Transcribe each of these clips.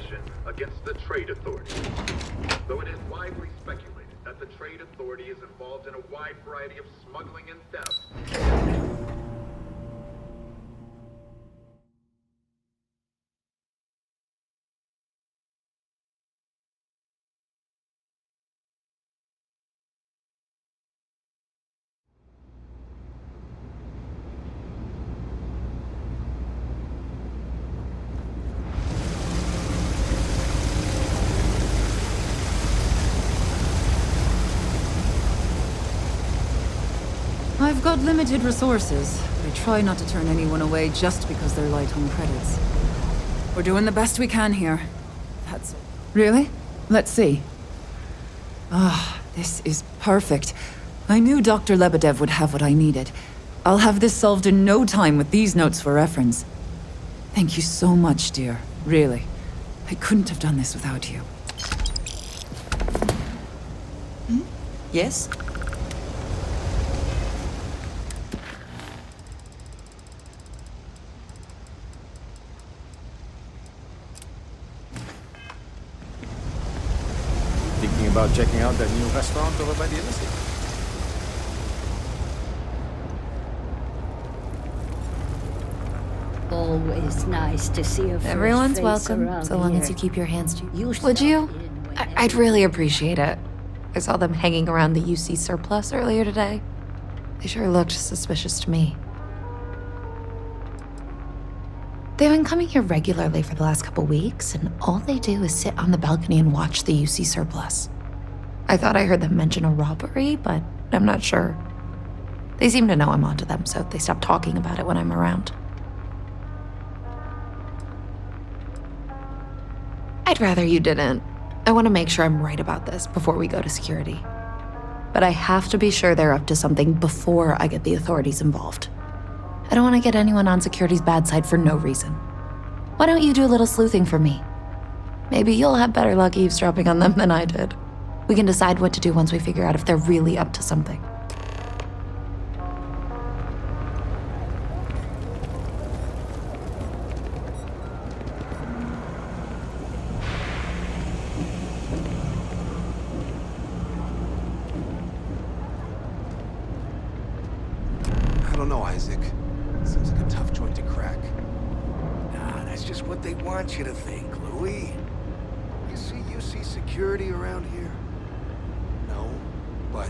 mission against the Trade Authority. Though it is widely speculated that the Trade Authority is involved in a wide variety of smuggling and theft. I've got limited resources. I try not to turn anyone away just because they're light on credits. We're doing the best we can here. That's... Really? Let's see. This is perfect. I knew Dr. Lebedev would have what I needed. I'll have this solved in no time with these notes for reference. Thank you so much, dear. Really. I couldn't have done this without you. Yes? Thinking about checking out that new restaurant over by the Embassy? Always nice to see a fresh Everyone's face welcome, around so long here. as you keep your hands to You Would you? stop in I'd really appreciate it. I saw them hanging around the UC surplus earlier today. They sure looked suspicious to me. They've been coming here regularly for the last couple weeks, and all they do is sit on the balcony and watch the UC surplus. I thought I heard them mention a robbery, but I'm not sure. They seem to know I'm onto them, so they stop talking about it when I'm around. I'd rather you didn't. I want to make sure I'm right about this before we go to security. But I have to be sure they're up to something before I get the authorities involved. I don't want to get anyone on security's bad side for no reason. Why don't you do a little sleuthing for me? Maybe you'll have better luck eavesdropping on them than I did. We can decide what to do once we figure out if they're really up to something. I don't know, Isaac. Seems like a tough joint to crack. Nah, that's just what they want you to think, Louis. You see security around here? No, but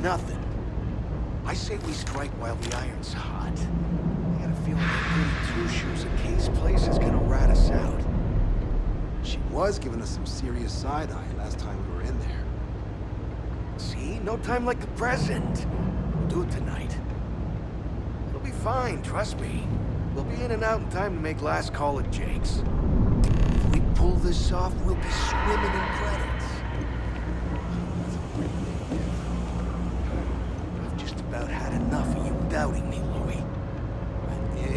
Nothing. I say we strike while the iron's hot. I got a feeling that goody two-shoes at Kay's place is gonna rat us out. she was giving us some serious side-eye last time we were in there. See? No time like the present. We'll do it tonight. It'll be fine, trust me. We'll be in and out in time to make last call at Jake's. If we pull this off, we'll be swimming in credits. I've just about had enough of you doubting me, Louis.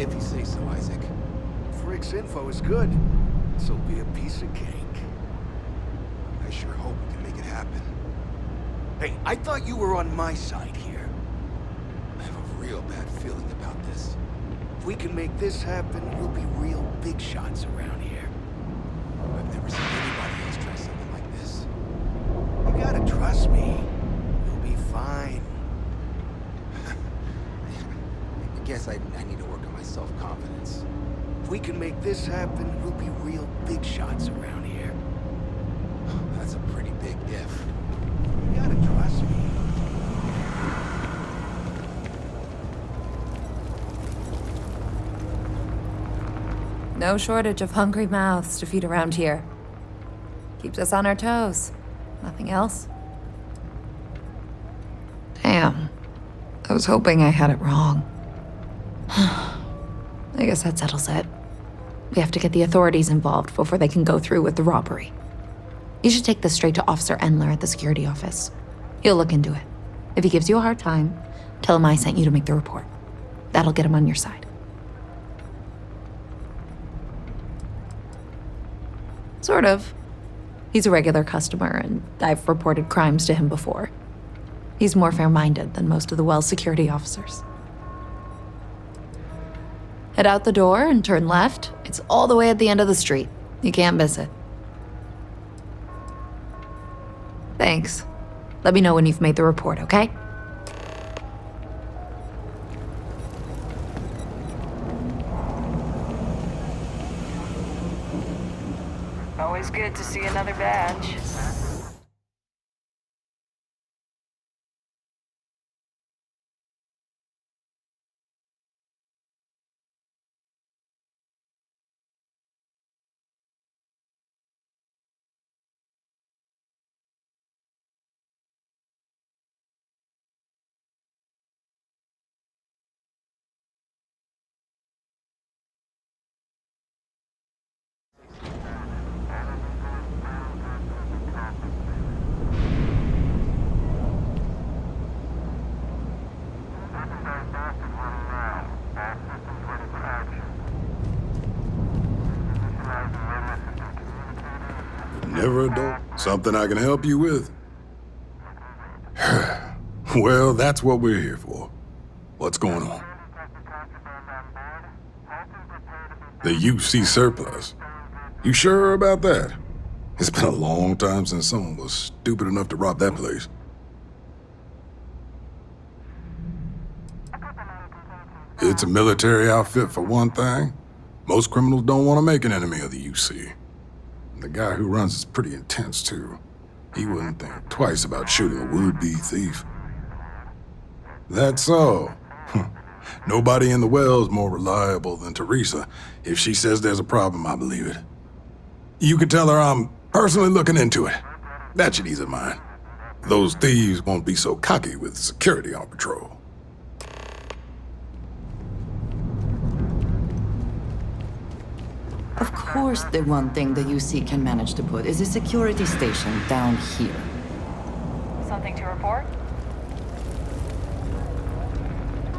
If you say so, Isaac. Frick's info is good. This'll be a piece of cake. I sure hope we can make it happen. Hey, I thought you were on my side here. I have a real bad feeling about this. If we can make this happen, we'll be real big shots around here. I've never seen anybody else try something like this. You gotta trust me. We'll be fine. I guess I need to work on my self-confidence. If we can make this happen, we'll be real big shots around here. That's a pretty big if. You gotta trust me. No shortage of hungry mouths to feed around here. Keeps us on our toes. Nothing else. Damn. I was hoping I had it wrong. I guess that settles it. We have to get the authorities involved before they can go through with the robbery. You should take this straight to Officer Endler at the security office. He'll look into it. If he gives you a hard time, tell him I sent you to make the report. That'll get him on your side. Sort of. He's a regular customer, and I've reported crimes to him before. He's more fair-minded than most of the Wells security officers. Head out the door and turn left. It's all the way at the end of the street. You can't miss it. Thanks. Let me know when you've made the report, okay? Always good to see another badge. Never a dull. Something I can help you with? Well, that's what we're here for. What's going on? The UC surplus. You sure about that? It's been a long time since someone was stupid enough to rob that place. It's a military outfit for one thing. Most criminals don't want to make an enemy of the UC. The guy who runs is pretty intense, too. He wouldn't think twice about shooting a would-be thief. That's so. Nobody in the well's more reliable than Teresa. If she says there's a problem, I believe it. You can tell her I'm personally looking into it. That should ease her mind. Those thieves won't be so cocky with security on patrol. Of course, the one thing the UC can manage to put is a security station down here. Something to report?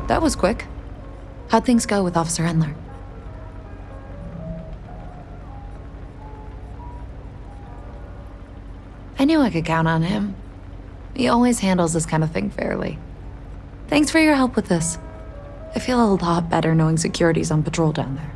That was quick. How'd things go with Officer Endler? I knew I could count on him. He always handles this kind of thing fairly. Thanks for your help with this. I feel a lot better knowing security's on patrol down there.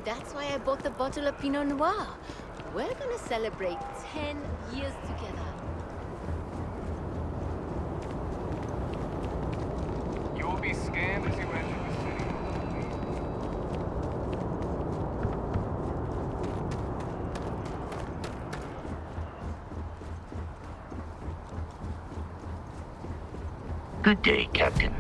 That's why I bought the bottle of Pinot Noir. We're gonna celebrate 10 years together. You will be scanned as you enter the city. Good day, Captain.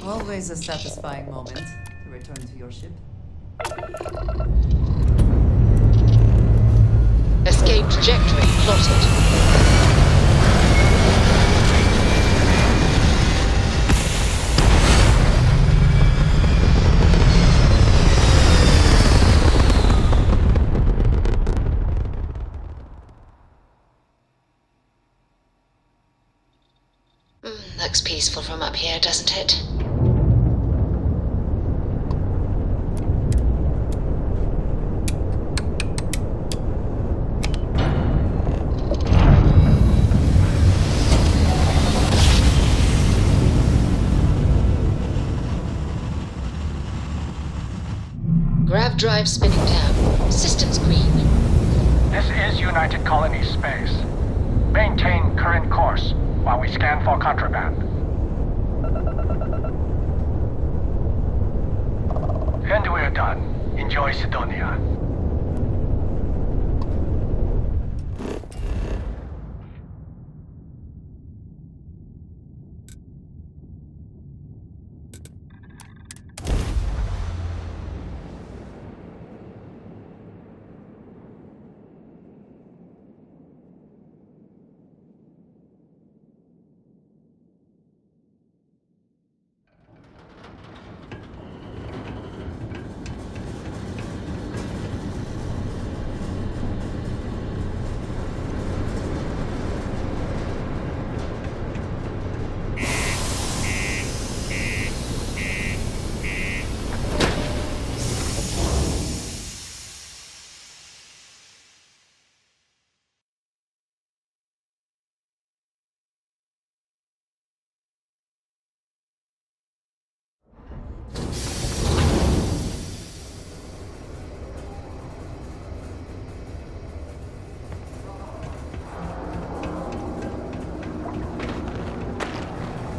Always a satisfying moment to return to your ship. Escape trajectory plotted. Looks peaceful from up here, doesn't it? Drive spinning down. Systems green. This is United Colony Space. Maintain current course while we scan for contraband. And we're done. Enjoy Sidonia.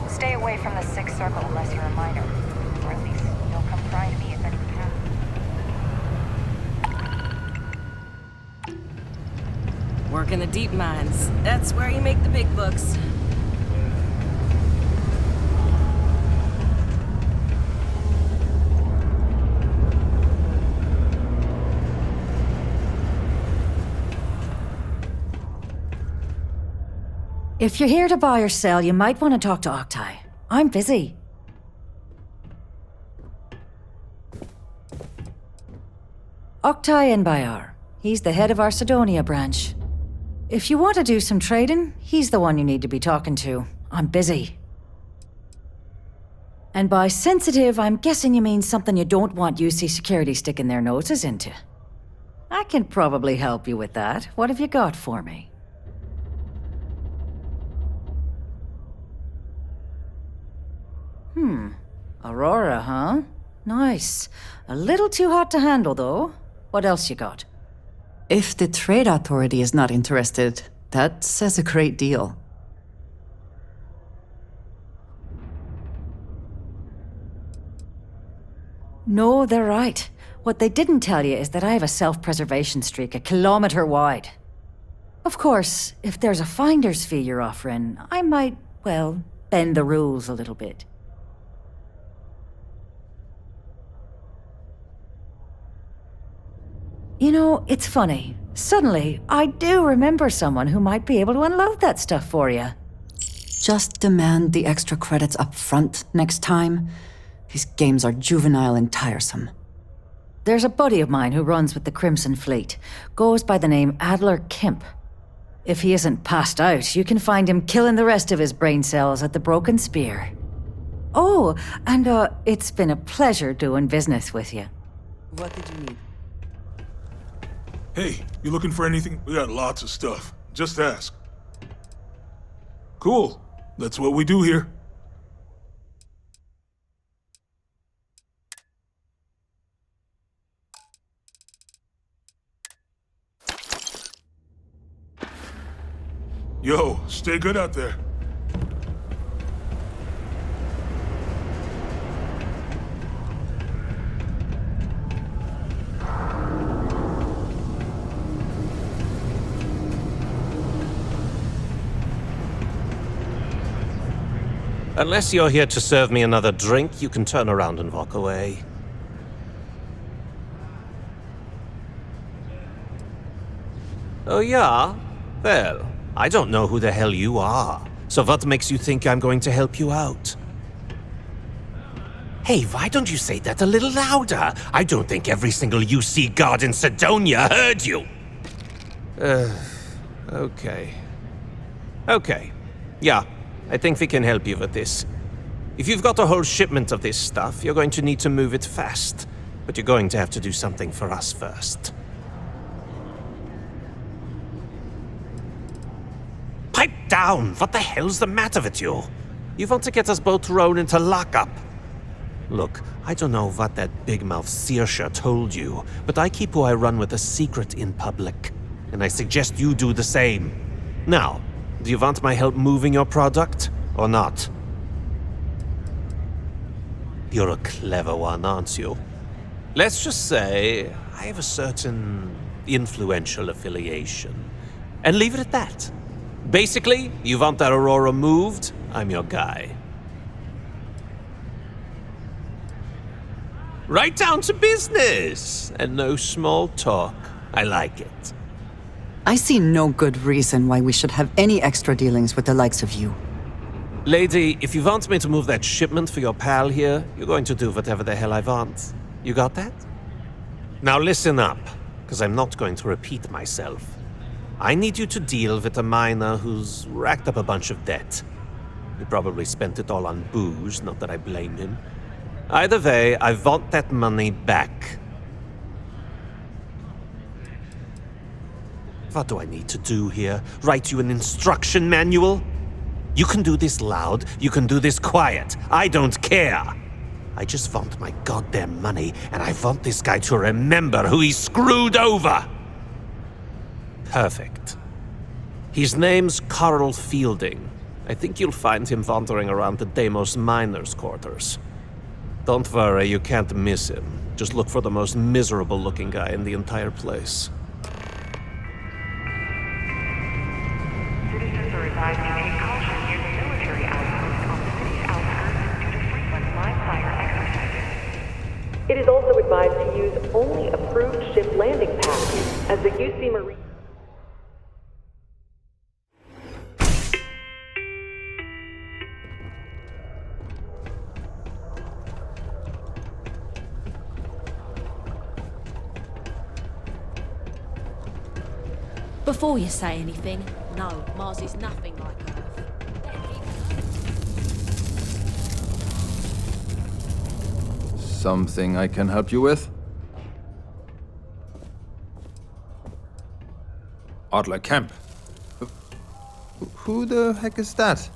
Stay away from the Sixth Circle unless you're a minor. Or at least, don't come crying to me if anything happens. Work in the deep mines. That's where you make the big bucks. If you're here to buy or sell, you might want to talk to Octai. I'm busy. Octai Bayar. He's the head of our Sidonia branch. If you want to do some trading, he's the one you need to be talking to. I'm busy. And by sensitive, I'm guessing you mean something you don't want UC security sticking their noses into. I can probably help you with that. What have you got for me? Aurora, huh? Nice. A little too hot to handle, though. What else you got? If the Trade Authority is not interested, that says a great deal. No, they're right. What they didn't tell you is that I have a self-preservation streak 1 kilometer wide. Of course, if there's a finder's fee you're offering, I might, well, bend the rules a little bit. You know, it's funny. Suddenly, I do remember someone who might be able to unload that stuff for you. Just demand the extra credits up front next time. These games are juvenile and tiresome. There's a buddy of mine who runs with the Crimson Fleet. Goes by the name Adler Kemp. If he isn't passed out, you can find him killing the rest of his brain cells at the Broken Spear. Oh, and it's been a pleasure doing business with you. What did you need? Hey, you looking for anything? We got lots of stuff. Just ask. Cool. That's what we do here. Yo, stay good out there. Unless you're here to serve me another drink, you can turn around and walk away. Oh yeah? Well, I don't know who the hell you are. So what makes you think I'm going to help you out? Hey, why don't you say that a little louder? I don't think every single UC guard in Sidonia heard you. Okay. Okay. Yeah, I think we can help you with this. If you've got a whole shipment of this stuff, you're going to need to move it fast. But you're going to have to do something for us first. Pipe down! What the hell's the matter with you? You want to get us both thrown into lockup? Look, I don't know what that big mouth Saoirse told you, but I keep who I run with a secret in public, and I suggest you do the same. Now, do you want my help moving your product, or not? You're a clever one, aren't you? Let's just say I have a certain influential affiliation, and leave it at that. Basically, you want that Aurora moved, I'm your guy. Right down to business, and no small talk. I like it. I see no good reason why we should have any extra dealings with the likes of you. Lady, if you want me to move that shipment for your pal here, you're going to do whatever the hell I want. You got that? Now listen up, because I'm not going to repeat myself. I need you to deal with a miner who's racked up a bunch of debt. He probably spent it all on booze, not that I blame him. Either way, I want that money back. What do I need to do here? Write you an instruction manual? You can do this loud, you can do this quiet. I don't care. I just want my goddamn money, and I want this guy to remember who he screwed over. Perfect. His name's Carl Fielding. I think you'll find him wandering around the Deimos miners' quarters. Don't worry, you can't miss him. Just look for the most miserable-looking guy in the entire place. Citizens are advised to take caution near the military outpost on the city's outskirts due to frequent live-fire exercises. It is also advised to use only approved ship landing pads, as the UC Marine... Before you say anything, no, Mars is nothing like Earth. Something I can help you with? Adler Kemp. Who the heck is that?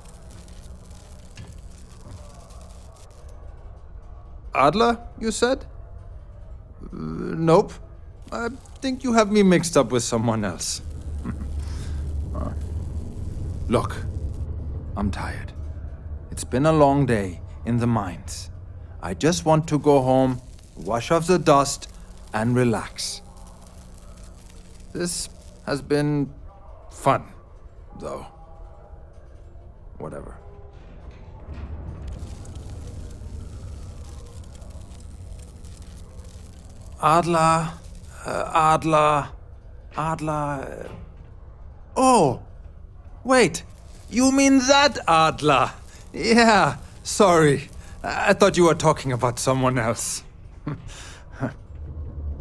Adler, you said? Nope. I think you have me mixed up with someone else. Look, I'm tired. It's been a long day in the mines. I just want to go home, wash off the dust, and relax. This has been fun, though. Whatever. Adler. Oh! Wait, you mean that Adler? Yeah, sorry. I thought you were talking about someone else.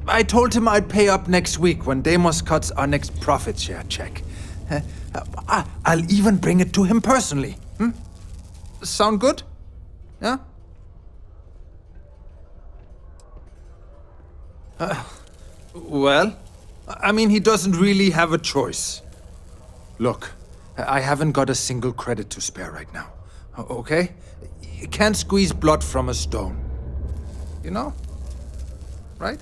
I told him I'd pay up next week when Deimos cuts our next profit share check. I'll even bring it to him personally. Sound good? Yeah? Well, I mean, he doesn't really have a choice. Look, I haven't got a single credit to spare right now, okay? You can't squeeze blood from a stone. You know? Right?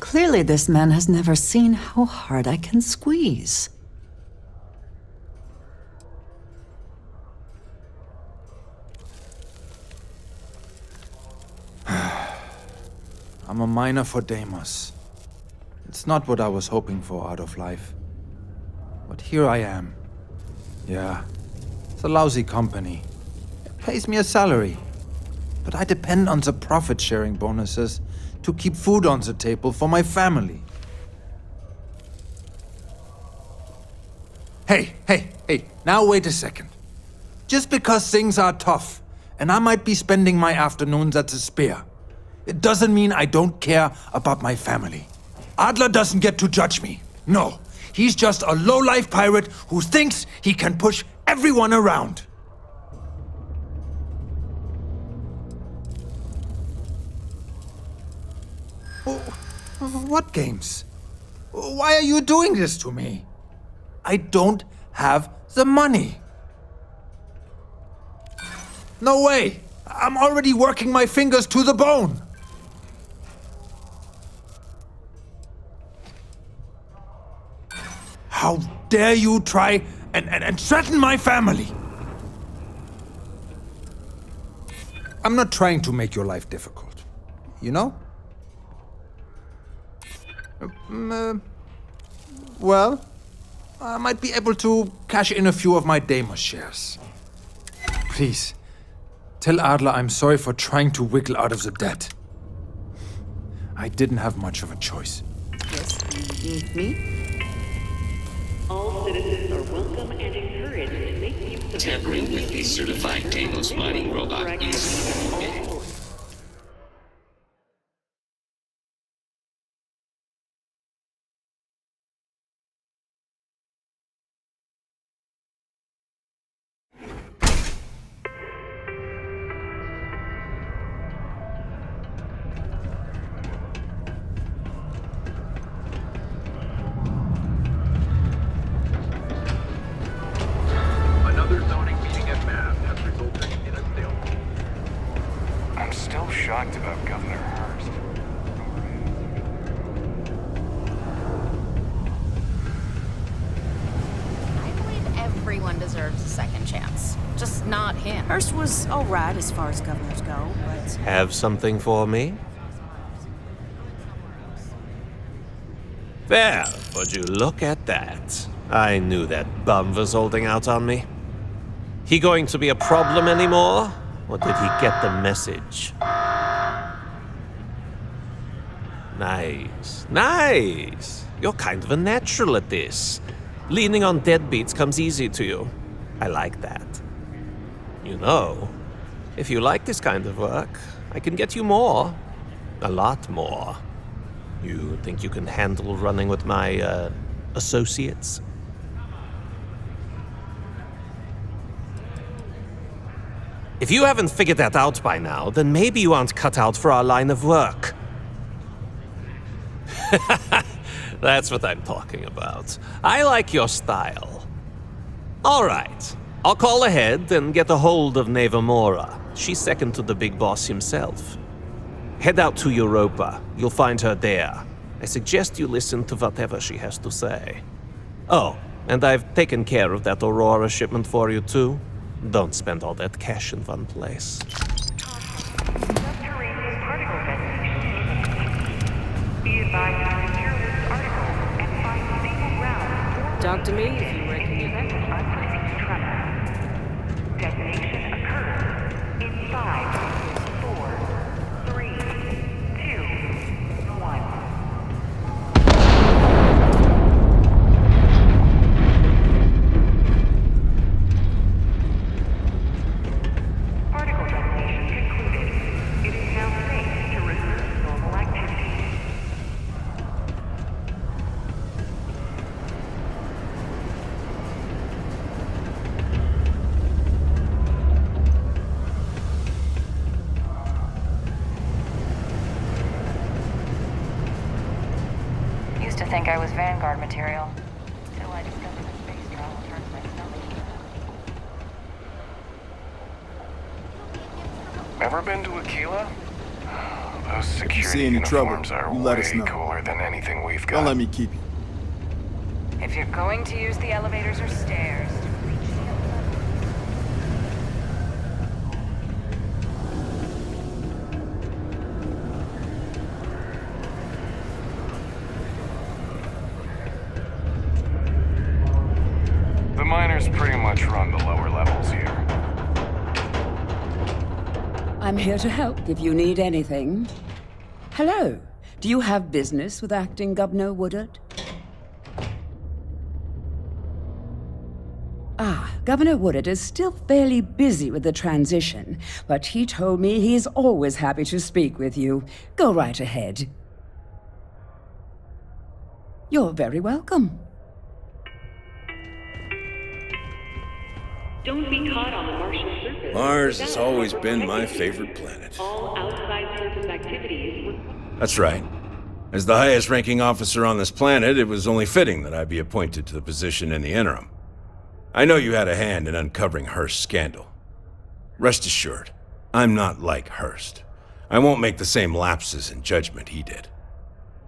Clearly this man has never seen how hard I can squeeze. I'm a miner for Deimos. It's not what I was hoping for out of life. But here I am. Yeah, it's a lousy company. It pays me a salary. But I depend on the profit-sharing bonuses to keep food on the table for my family. Hey, now wait a second. Just because things are tough, and I might be spending my afternoons at the Spear, it doesn't mean I don't care about my family. Adler doesn't get to judge me. No, he's just a low-life pirate who thinks he can push everyone around. What games? Why are you doing this to me? I don't have the money. No way! I'm already working my fingers to the bone. How dare you try and threaten my family? I'm not trying to make your life difficult, you know? Well, I might be able to cash in a few of my Deimos shares. Please, tell Adler I'm sorry for trying to wiggle out of the debt. I didn't have much of a choice. Yes, you need me? All citizens are welcome and encouraged to make use of Tampering with the certified Deimos mining robot is forbidden. Another zoning meeting at MAB has resulted in a stalemate. I'm still shocked about Governor Hurst. I believe everyone deserves a second chance. Just not him. Hurst was all right as far as governors go, but... Have something for me? Well, would you look at that? I knew that bum was holding out on me. He going to be a problem anymore? Or did he get the message? Nice. Nice. You're kind of a natural at this. Leaning on deadbeats comes easy to you. I like that. You know, if you like this kind of work, I can get you more. A lot more. You think you can handle running with my, associates? If you haven't figured that out by now, then maybe you aren't cut out for our line of work. That's what I'm talking about. I like your style. All right. I'll call ahead and get a hold of Neva Mora. She's second to the big boss himself. Head out to Europa. You'll find her there. I suggest you listen to whatever she has to say. Oh, and I've taken care of that Aurora shipment for you too. Don't spend all that cash in one place. Subterranean particle detonation. Be advised to secure this article and find stable ground. Talk to me if you reckon you prevent unforeseen tremor. Detonation occurs in 5, 4, 3, 2, 1. Particle detonation concluded. It is now safe to resume normal activity. Used to think I was Vanguard material. Till I discovered that space travel turns my stomach. Ever been to Aquila? Those If you security see any trouble, uniforms are you let us way know. cooler than anything we've got. Don't let me keep you. If you're going to use the elevators or stairs, The miners pretty much run the lower levels here. I'm here to help if you need anything. Hello. Do you have business with Acting Governor Woodard? Governor Woodard is still fairly busy with the transition, but he told me he is always happy to speak with you. Go right ahead. You're very welcome. Don't be caught on the Martian surface. Mars has always been my favorite planet. All outside surface activities. That's right. As the highest-ranking officer on this planet, it was only fitting that I be appointed to the position in the interim. I know you had a hand in uncovering Hurst's scandal. Rest assured, I'm not like Hurst. I won't make the same lapses in judgment he did.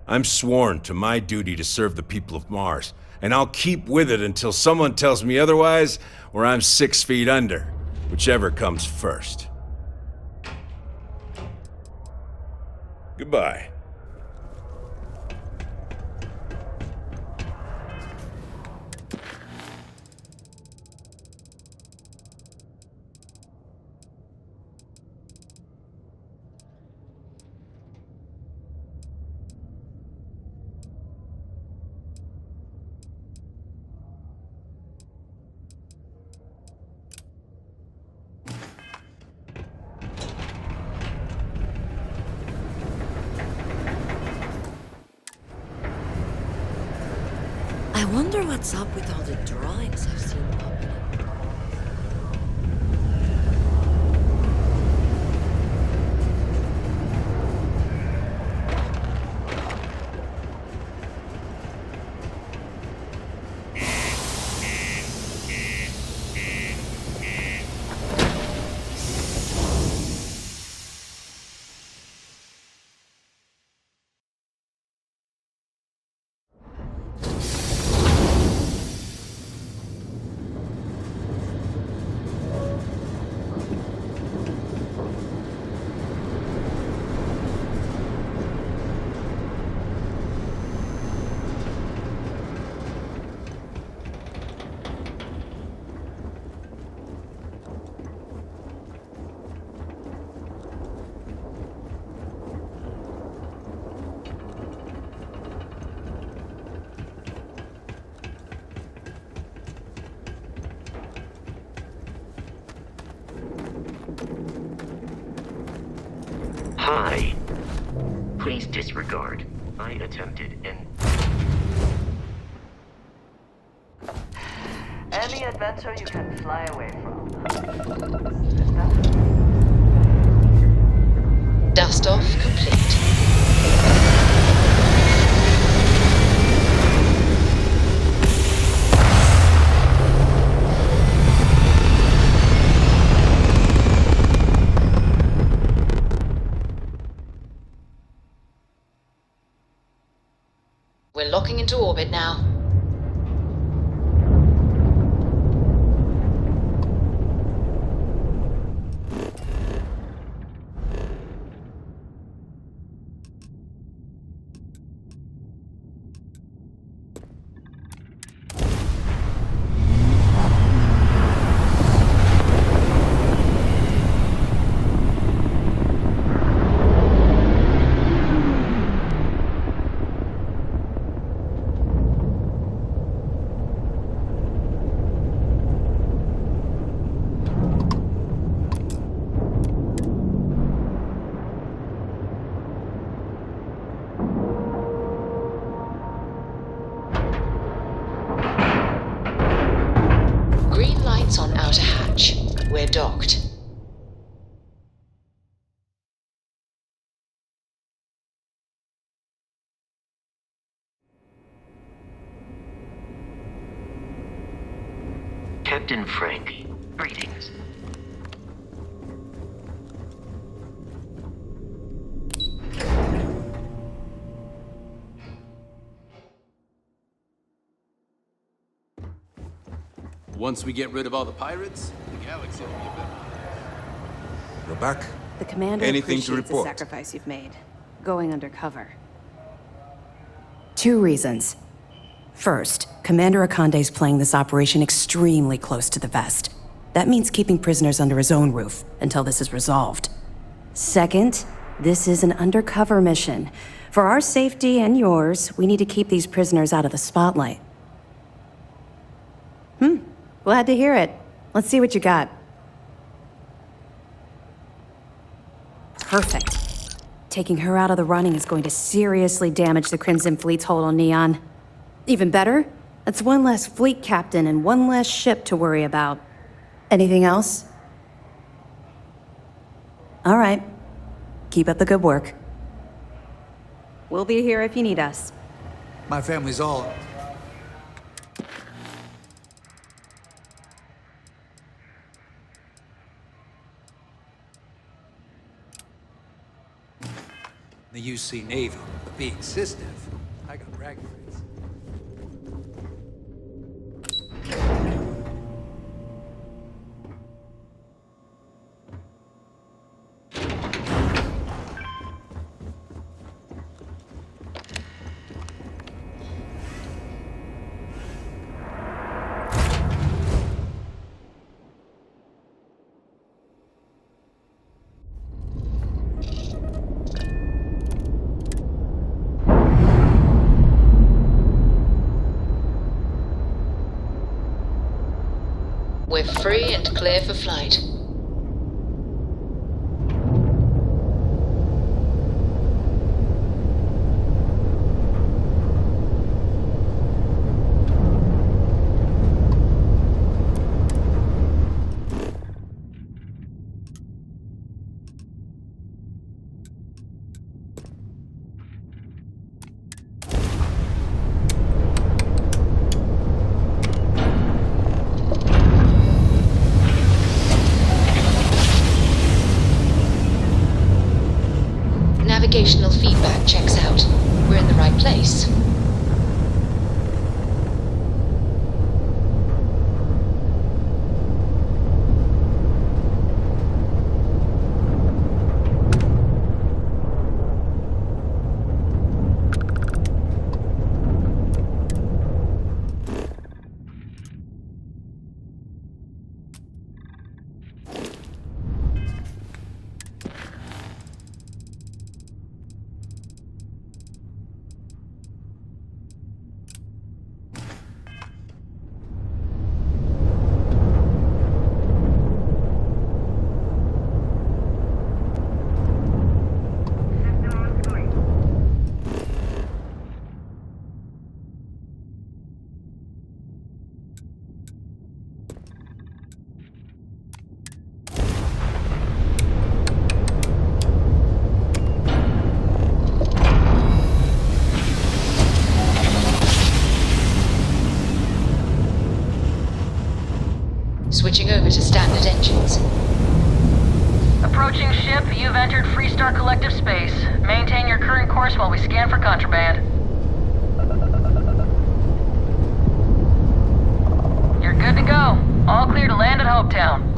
I'm sworn to my duty to serve the people of Mars, and I'll keep with it until someone tells me otherwise, or I'm 6 feet under, whichever comes first. Goodbye. I wonder what's up with all the drawings I've seen popping up. Hi. Please disregard. I attempted and... Any adventure you can fly away from. Dust off complete. We're locking into orbit now. Green lights on outer hatch. We're docked. Captain Frank, greetings. Once we get rid of all the pirates, the galaxy will be a better place. We're back. The commander Anything to appreciates the report? sacrifice you've made. Going undercover. 2 reasons. First, Commander Akande's playing this operation extremely close to the vest. That means keeping prisoners under his own roof until this is resolved. Second, this is an undercover mission. For our safety and yours, we need to keep these prisoners out of the spotlight. Glad to hear it. Let's see what you got. Perfect. Taking her out of the running is going to seriously damage the Crimson Fleet's hold on Neon. Even better, that's one less fleet captain and one less ship to worry about. Anything else? All right. Keep up the good work. We'll be here if you need us. My family's all... The UC Navy, but being Sysdev, I got bragging rights. We're free and clear for flight. Navigational feedback checks out. We're in the right place. Switching over to standard engines. Approaching ship, you've entered Freestar Collective space. Maintain your current course while we scan for contraband. You're good to go. All clear to land at Hopetown.